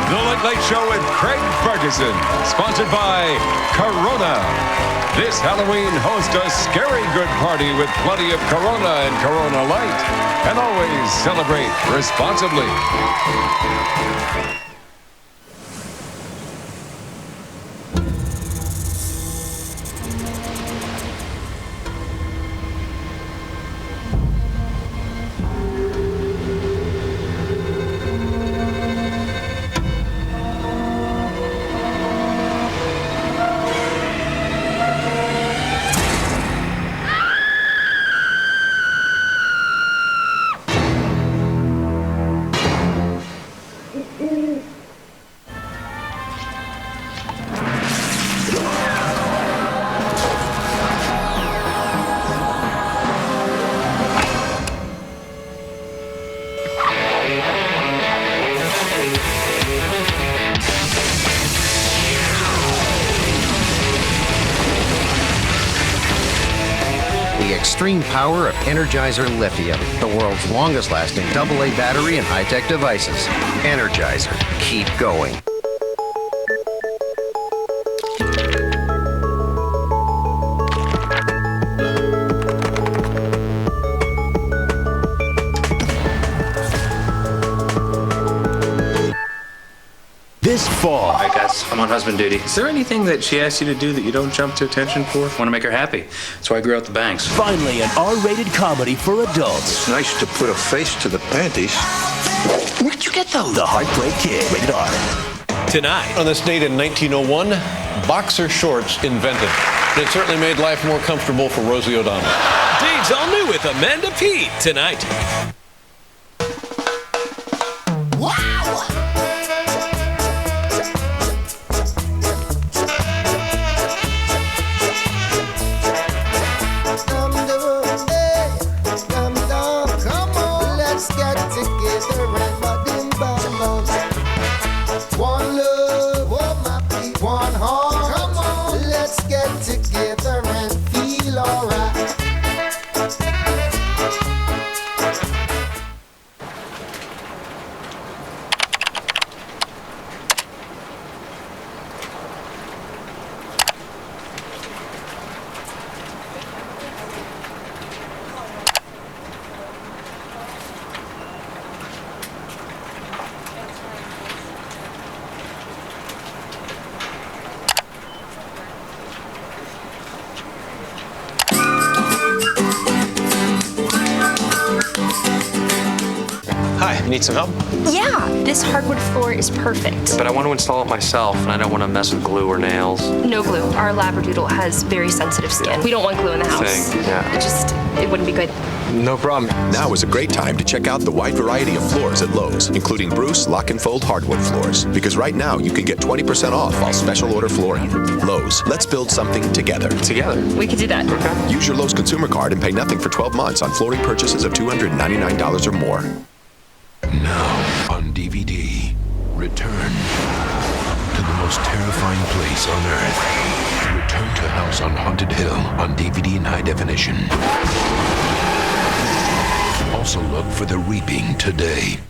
The Late Late Show with Craig Ferguson, sponsored by Corona. This Halloween, host a scary good party with plenty of Corona and Corona Light. And always celebrate responsibly. Extreme power of Energizer Lithium, the world's longest lasting AA battery and high-tech devices. Energizer, keep going. This fall. All right, guys, I'm on husband duty. Is there anything that she asked you to do that you don't jump to attention for? I want to make her happy. That's why I grew out the bangs. Finally, an R-rated comedy for adults. It's nice to put a face to the panties. Where'd you get those? The Heartbreak Kid, rated R. Tonight. On this date in 1901, boxer shorts invented. It certainly made life more comfortable for Rosie O'Donnell. Dave's All New with Amanda Peet tonight. Need some help? Yeah, this hardwood floor is perfect. But I want to install it myself, and I don't want to mess with glue or nails. No glue. Our Labradoodle has very sensitive skin. We don't want glue in the house. It wouldn't be good. No problem. Now is a great time to check out the wide variety of floors at Lowe's, including Bruce Lock and Fold hardwood floors. Because right now you can get 20% off all special order flooring. Lowe's, let's build something together. Together? We could do that. Okay. Use your Lowe's consumer card and pay nothing for 12 months on flooring purchases of $299 or more. Now on DVD, return to the most terrifying place on Earth. Return to House on Haunted Hill on DVD in high definition. Also look for The Reaping today.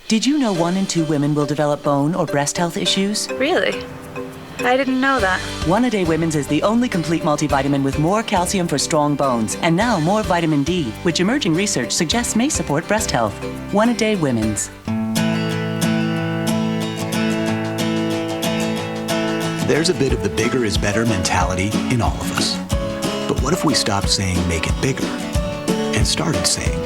Did you know 1 in 2 women will develop bone or breast health issues? Really? I didn't know that. One A Day Women's is the only complete multivitamin with more calcium for strong bones and now more vitamin D, which emerging research suggests may support breast health. 1 A Day Women's. There's a bit of the bigger is better mentality in all of us. But what if we stopped saying make it bigger and started saying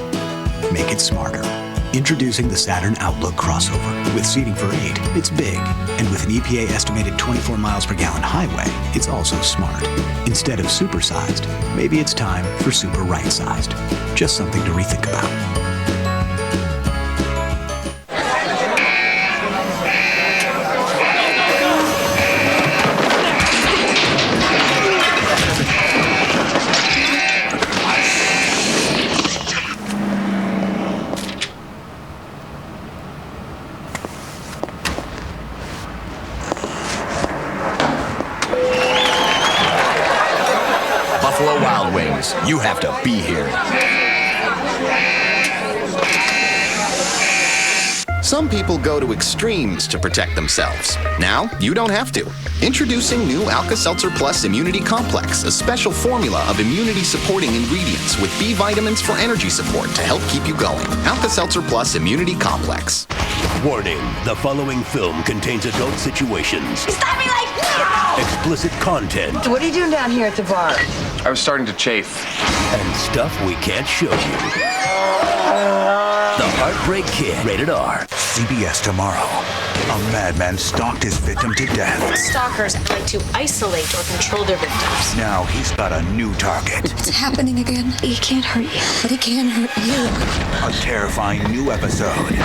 make it smarter? Introducing the Saturn Outlook crossover. With seating for 8, it's big. And with an EPA estimated 24 miles per gallon highway, it's also smart. Instead of supersized, maybe it's time for super right-sized. Just something to rethink about. Buffalo Wild Wings. You have to be here. Some people go to extremes to protect themselves. Now, you don't have to. Introducing new Alka-Seltzer Plus Immunity Complex, a special formula of immunity-supporting ingredients with B vitamins for energy support to help keep you going. Alka-Seltzer Plus Immunity Complex. Warning, the following film contains adult situations. Stop me like now! Explicit content. What are you doing down here at the bar? I was starting to chafe. And stuff we can't show you. The Heartbreak Kid, rated R. CBS tomorrow. A madman stalked his victim to death. Stalkers like to isolate or control their victims. Now he's got a new target. It's happening again. He can't hurt you, but he can hurt you. A terrifying new episode.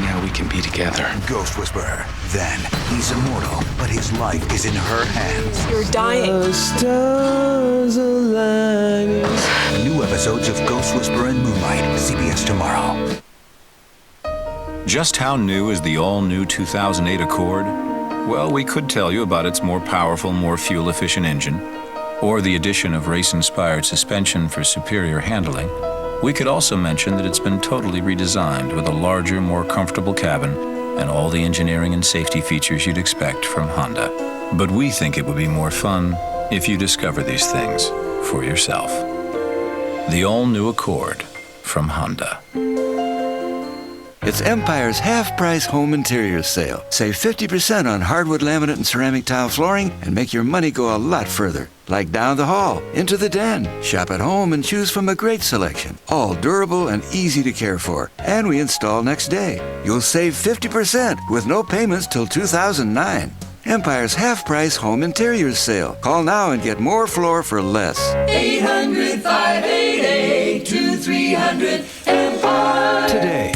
Now we can be together. Ghost Whisperer. Then he's immortal, but his life is in her hands. You're dying. The stars aligning. New episodes of Ghost Whisperer and Moonlight. CBS tomorrow. Just how new is the all-new 2008 Accord? Well, we could tell you about its more powerful, more fuel-efficient engine, or the addition of race-inspired suspension for superior handling. We could also mention that it's been totally redesigned with a larger, more comfortable cabin and all the engineering and safety features you'd expect from Honda. But we think it would be more fun if you discover these things for yourself. The all-new Accord from Honda. It's Empire's half-price home interiors sale. Save 50% on hardwood laminate and ceramic tile flooring and make your money go a lot further. Like down the hall, into the den. Shop at home and choose from a great selection. All durable and easy to care for. And we install next day. You'll save 50% with no payments till 2009. Empire's half-price home interiors sale. Call now and get more floor for less. 800-588-2300 Empire. Today.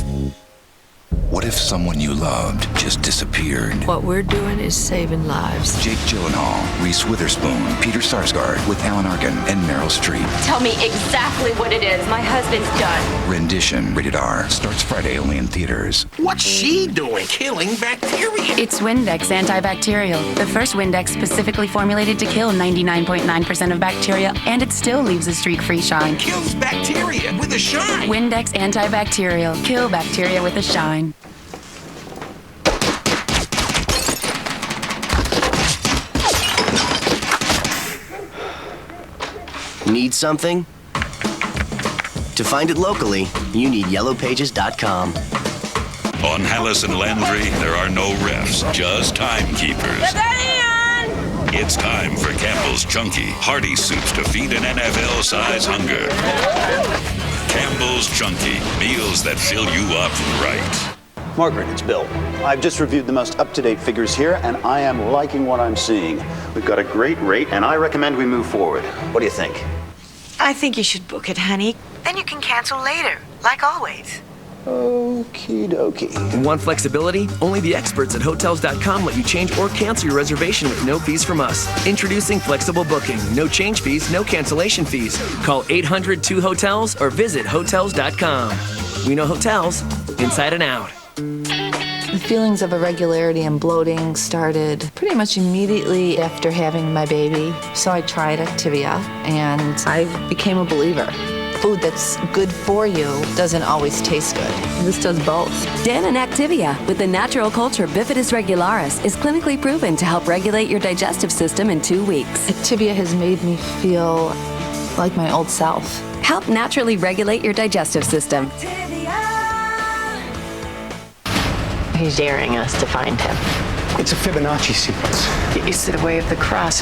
What if someone you loved just disappeared? What we're doing is saving lives. Jake Gyllenhaal, Reese Witherspoon, Peter Sarsgaard with Alan Arkin and Meryl Streep. Tell me exactly what it is. My husband's done. Rendition, rated R, starts Friday only in theaters. What's she doing? Killing bacteria. It's Windex antibacterial, the first Windex specifically formulated to kill 99.9% of bacteria, and it still leaves a streak-free shine. Kills bacteria with a shine. Windex antibacterial. Kill bacteria with a shine. Need something? To find it locally, you need yellowpages.com. On Hallison Landry, there are no refs, just timekeepers. It's time for Campbell's Chunky, hearty soups to feed an NFL-size hunger. Campbell's Chunky, meals that fill you up right. Margaret, it's Bill. I've just reviewed the most up-to-date figures here, and I am liking what I'm seeing. We've got a great rate, and I recommend we move forward. What do you think? I think you should book it, honey. Then you can cancel later, like always. Okie dokie. Want flexibility? Only the experts at Hotels.com let you change or cancel your reservation with no fees from us. Introducing flexible booking. No change fees, no cancellation fees. Call 800-2HOTELS or visit Hotels.com. We know hotels inside and out. The feelings of irregularity and bloating started pretty much immediately after having my baby. So I tried Activia, and I became a believer. Food that's good for you doesn't always taste good. This does both. Dannon Activia, with the natural culture Bifidus regularis, is clinically proven to help regulate your digestive system in 2 weeks. Activia has made me feel like my old self. Help naturally regulate your digestive system. He's daring us to find him. It's a Fibonacci sequence. Get used to the way of the cross.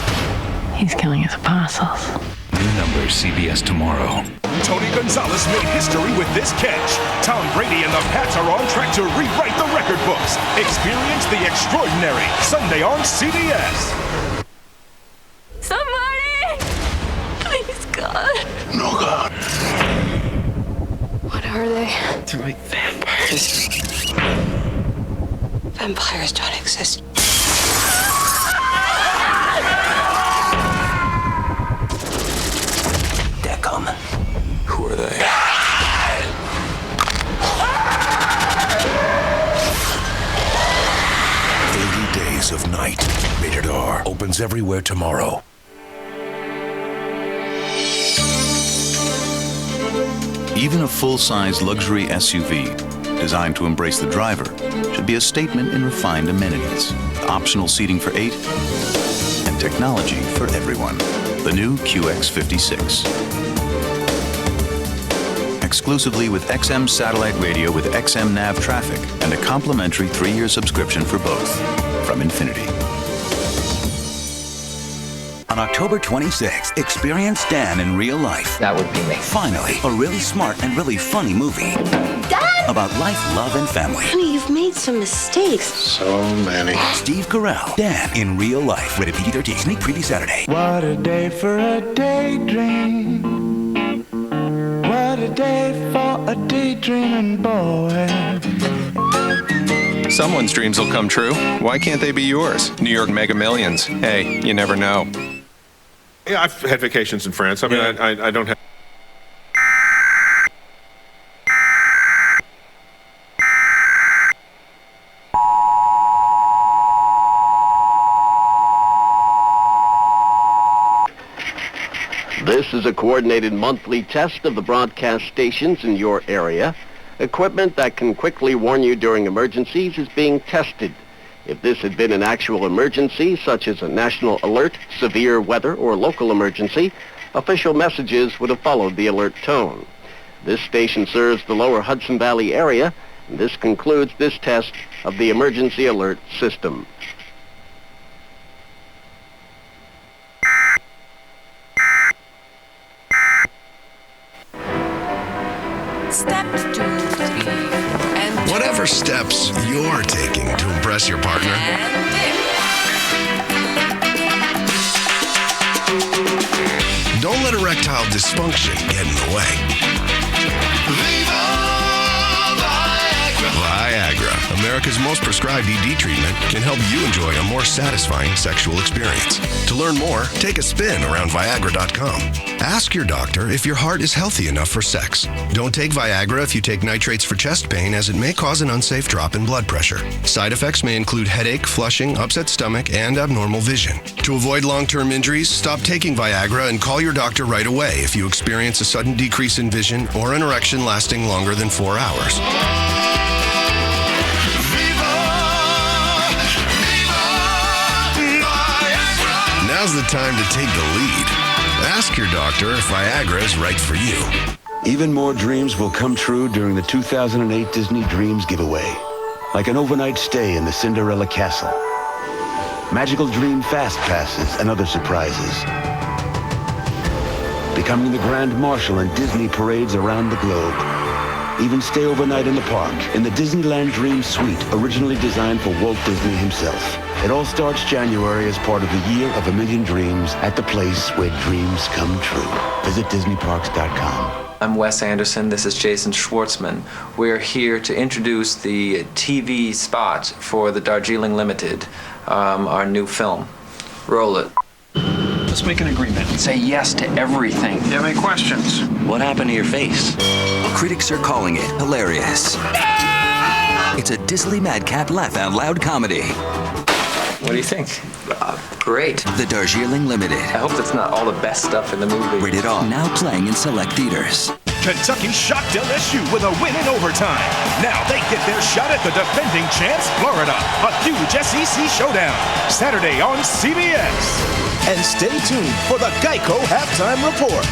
He's killing his apostles. New numbers, CBS tomorrow. Tony Gonzalez made history with this catch. Tom Brady and the Pats are on track to rewrite the record books. Experience the extraordinary Sunday on CBS. Somebody! Please, God. No, God. What are they? They're like vampires. Vampires don't exist. They're coming. Who are they? 80 Days of Night. Rated R. Opens everywhere tomorrow. Even a full-size luxury SUV designed to embrace the driver, should be a statement in refined amenities, optional seating for 8, and technology for everyone. The new QX56. Exclusively with XM satellite radio with XM nav traffic and a complimentary 3-year subscription for both from Infinity. On October 26th, experience Dan in real life. That would be me. Finally, a really smart and really funny movie. Dad! About life, love, and family. Honey, you've made some mistakes. So many. Steve Carell, Dan in real life. Rated PG-13. Sneak preview Saturday. What a day for a daydream. What a day for a daydreaming boy. Someone's dreams will come true. Why can't they be yours? New York Mega Millions. Hey, you never know. Yeah, I've had vacations in France. I mean, I don't have... This is a coordinated monthly test of the broadcast stations in your area. Equipment that can quickly warn you during emergencies is being tested. If this had been an actual emergency, such as a national alert, severe weather, or local emergency, official messages would have followed the alert tone. This station serves the lower Hudson Valley area, and this concludes this test of the emergency alert system. Steps 2, 3, and Whatever steps you're taking to impress your partner, don't let erectile dysfunction get in the way. Viagra, America's most prescribed ED treatment, can help you enjoy a more satisfying sexual experience. To learn more, take a spin around Viagra.com. Ask your doctor if your heart is healthy enough for sex. Don't take Viagra if you take nitrates for chest pain, as it may cause an unsafe drop in blood pressure. Side effects may include headache, flushing, upset stomach, and abnormal vision. To avoid long-term injuries, stop taking Viagra and call your doctor right away if you experience a sudden decrease in vision or an erection lasting longer than 4 hours. Now's the time to take the lead. Ask your doctor if Viagra is right for you. Even more dreams will come true during the 2008 Disney Dreams giveaway. Like an overnight stay in the Cinderella Castle, magical dream fast passes, and other surprises. Becoming the Grand Marshal in Disney parades around the globe. Even stay overnight in the park, in the Disneyland Dream Suite, originally designed for Walt Disney himself. It all starts January as part of the Year of a Million Dreams at the place where dreams come true. Visit DisneyParks.com. I'm Wes Anderson. This is Jason Schwartzman. We're here to introduce the TV spot for the Darjeeling Limited, our new film. Roll it. Let's make an agreement. Say yes to everything. Do you have any questions? What happened to your face? Critics are calling it hilarious. It's a Disney madcap laugh-out-loud comedy. What do you think? Great. The Darjeeling Limited. I hope that's not all the best stuff in the movie. Rated R. Now playing in select theaters. Kentucky shocked LSU with a win in overtime. Now they get their shot at the defending champs, Florida. A huge SEC showdown. Saturday on CBS. And stay tuned for the Geico Halftime Report.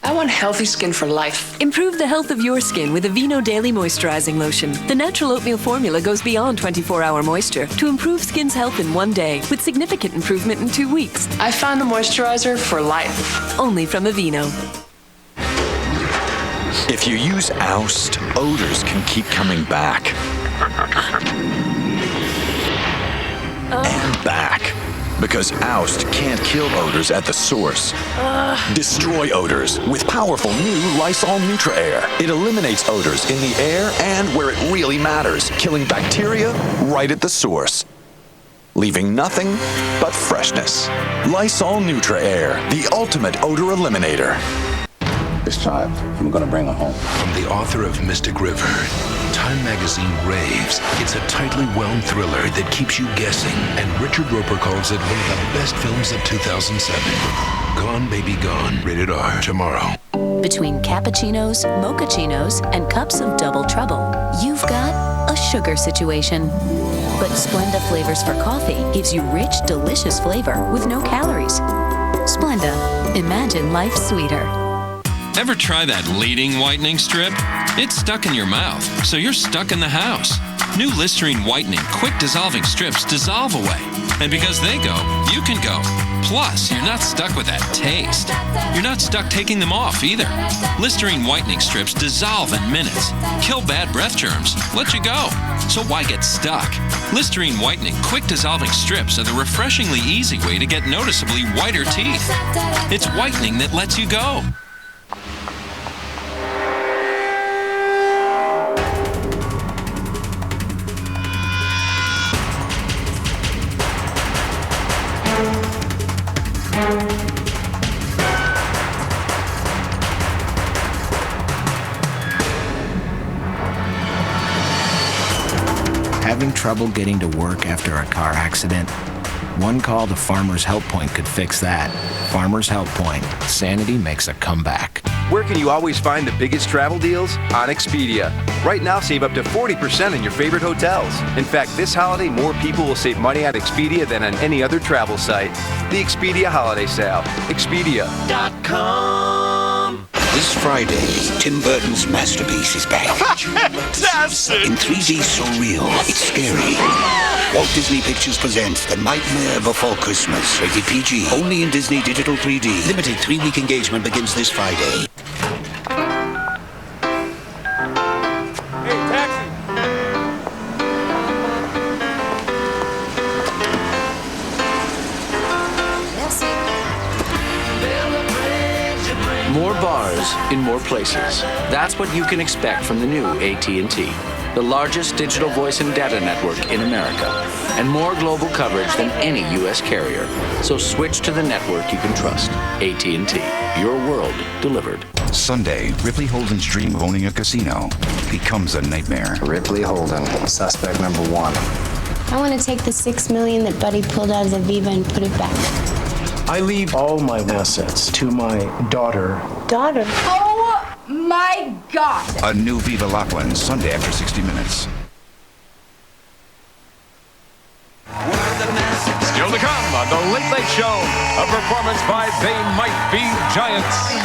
I want healthy skin for life. Improve the health of your skin with Aveeno Daily Moisturizing Lotion. The natural oatmeal formula goes beyond 24-hour moisture to improve skin's health in 1 day, with significant improvement in 2 weeks. I found the moisturizer for life. Only from Aveeno. If you use Oust, odors can keep coming back. And back. Because Oust can't kill odors at the source. Destroy odors with powerful new Lysol Neutra Air. It eliminates odors in the air and where it really matters, killing bacteria right at the source, leaving nothing but freshness. Lysol Neutra Air, the ultimate odor eliminator. This child, I'm gonna bring her home. From the author of Mystic River, Time Magazine raves it's a tightly wound thriller that keeps you guessing, and Richard Roper calls it one of the best films of 2007. Gone Baby Gone, rated R, tomorrow. Between cappuccinos, mochachinos, and cups of double trouble, you've got a sugar situation. But Splenda Flavors for Coffee gives you rich, delicious flavor with no calories. Splenda. Imagine life sweeter. Ever try that leading whitening strip? It's stuck in your mouth, so you're stuck in the house. New Listerine Whitening Quick Dissolving Strips dissolve away. And because they go, you can go. Plus, you're not stuck with that taste. You're not stuck taking them off either. Listerine Whitening Strips dissolve in minutes, kill bad breath germs, let you go. So why get stuck? Listerine Whitening Quick Dissolving Strips are the refreshingly easy way to get noticeably whiter teeth. It's whitening that lets you go. Having trouble getting to work after a car accident? One call to Farmers Help Point could fix that. Farmers Help Point. Sanity makes a comeback. Where can you always find the biggest travel deals? On Expedia. Right now, save up to 40% on your favorite hotels. In fact, this holiday, more people will save money on Expedia than on any other travel site. The Expedia Holiday Sale. Expedia.com. This Friday, Tim Burton's masterpiece is back. Fantastic! In 3D surreal, it's scary. Walt Disney Pictures presents The Nightmare Before Christmas. Rated PG. Only in Disney Digital 3D. Limited 3-week engagement begins this Friday. Hey, taxi! More bars in more places. That's what you can expect from the new AT&T, the largest digital voice and data network in America, and more global coverage than any U.S. carrier. So switch to the network you can trust. AT&T, your world delivered. Sunday, Ripley Holden's dream of owning a casino becomes a nightmare. Ripley Holden, suspect number 1. I want to take the $6 million that Buddy pulled out of the Viva and put it back. I leave all my assets to my daughter. Daughter? Oh my God! A new Viva Laughlin, Sunday after 60 Minutes. Still to come on The Late Late Show, a performance by They Might Be Giants.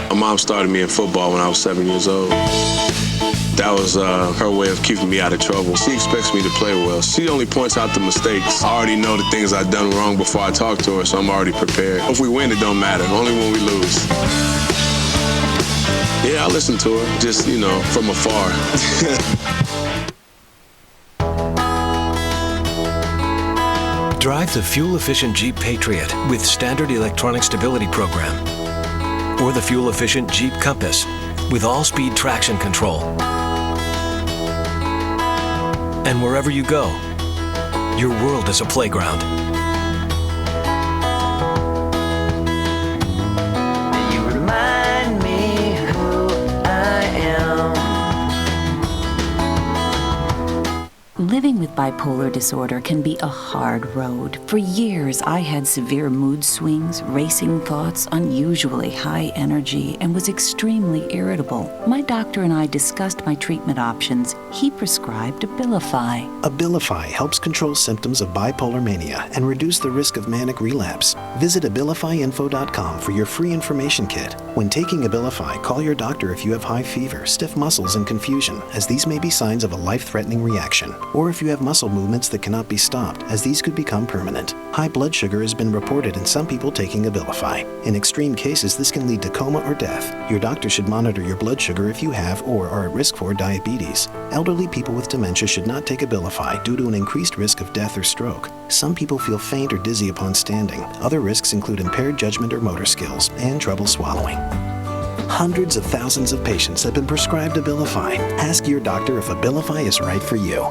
My mom started me in football when I was 7 years old. That was her way of keeping me out of trouble. She expects me to play well. She only points out the mistakes. I already know the things I've done wrong before I talk to her, so I'm already prepared. If we win, it don't matter. Only when we lose. Yeah, I listen to her, just, you know, from afar. Drive the fuel-efficient Jeep Patriot with standard electronic stability program. Or the fuel-efficient Jeep Compass with all-speed traction control. And wherever you go, your world is a playground. You remind me who I am. Living with bipolar disorder can be a hard road. For years, I had severe mood swings, racing thoughts, unusually high energy, and was extremely irritable. My doctor and I discussed my treatment options. He prescribed Abilify. Abilify helps control symptoms of bipolar mania and reduce the risk of manic relapse. Visit AbiliFyInfo.com for your free information kit. When taking Abilify, call your doctor if you have high fever, stiff muscles, and confusion, as these may be signs of a life-threatening reaction. Or if you have muscle movements that cannot be stopped, as these could become permanent. High blood sugar has been reported in some people taking Abilify. In extreme cases, this can lead to coma or death. Your doctor should monitor your blood sugar if you have or are at risk for diabetes. Elderly people with dementia should not take Abilify due to an increased risk of death or stroke. Some people feel faint or dizzy upon standing. Other risks include impaired judgment or motor skills and trouble swallowing. Hundreds of thousands of patients have been prescribed Abilify. Ask your doctor if Abilify is right for you.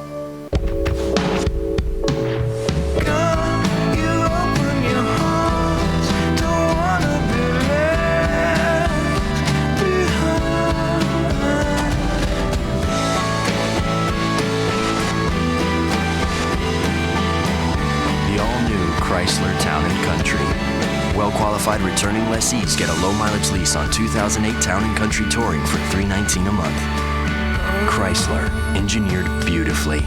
Chrysler Town & Country. Well-qualified returning lessees get a low-mileage lease on 2008 Town & Country Touring for $319 a month. Chrysler, engineered beautifully.